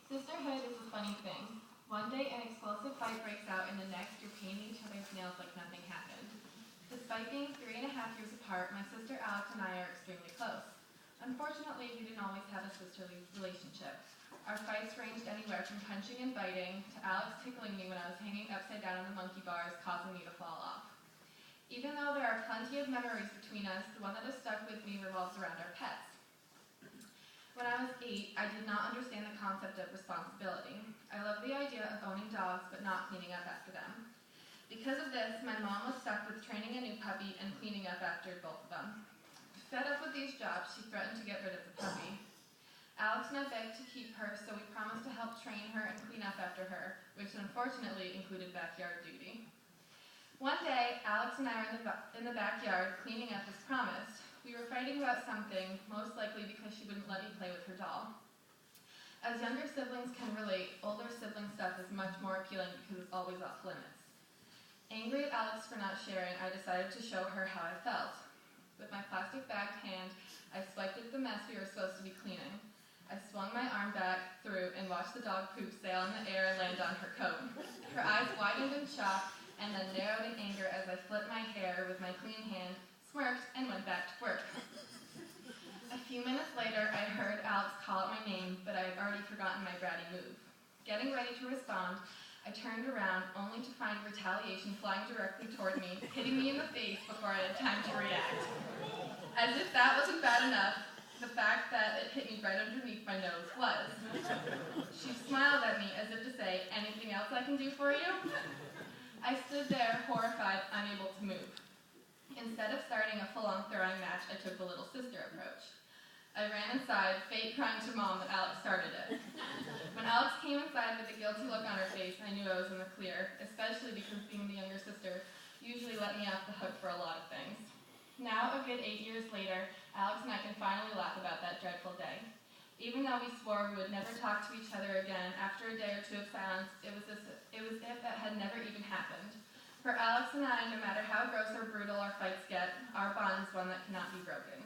Sisterhood is a funny thing. One day an explosive fight breaks out and the next you're painting each other's nails like nothing happened. Despite being 3.5 years apart, my sister Alex and I are extremely close. Unfortunately, we didn't always have a sisterly relationship. Our fights ranged anywhere from punching and biting to Alex tickling me when I was hanging upside down on the monkey bars, causing me to fall off. Even though there are plenty of memories between us, the one that has stuck with me revolves around our pets. When I was 8, I did not understand the concept of responsibility. I loved the idea of owning dogs but not cleaning up after them. Because of this, my mom was stuck with training a new puppy and cleaning up after both of them. Fed up with these jobs, she threatened to get rid of the puppy. Alex and I begged to keep her, so we promised to help train her and clean up after her, which unfortunately included backyard duty. One day, Alex and I were in the backyard cleaning up as promised. We were fighting about something, most likely because she wouldn't let me play with her doll. As younger siblings can relate, older sibling stuff is much more appealing because it's always off limits. Angry at Alex for not sharing, I decided to show her how I felt. With my plastic bagged hand, I swiped at the mess we were supposed to be cleaning. I swung my arm back through and watched the dog poop sail in the air and land on her coat. Her eyes widened in shock and then narrowed in anger as I flipped my hair with my clean hand, smirked, and went back to work. A few minutes later, I heard Alex call out my name, but I had already forgotten my bratty move. Getting ready to respond, I turned around, only to find retaliation flying directly toward me, hitting me in the face before I had time to react. As if that wasn't bad enough, the fact that it hit me right underneath my nose was. She smiled at me as if to say, "Anything else I can do for you?" I stood there, horrified, unable to move. Instead of starting a full-on throwing match, I took the little sister approach. I ran inside, fate crying to Mom that Alex started it. When Alex came inside with a guilty look on her face, I knew I was in the clear, especially because being the younger sister usually let me off the hook for a lot of things. Now, a good 8 years later, Alex and I can finally laugh about that dreadful day. Even though we swore we would never talk to each other again, after a day or two of silence, it was as if that had never even happened. For Alex and I, no matter how gross or brutal our fights get, our bond is one that cannot be broken.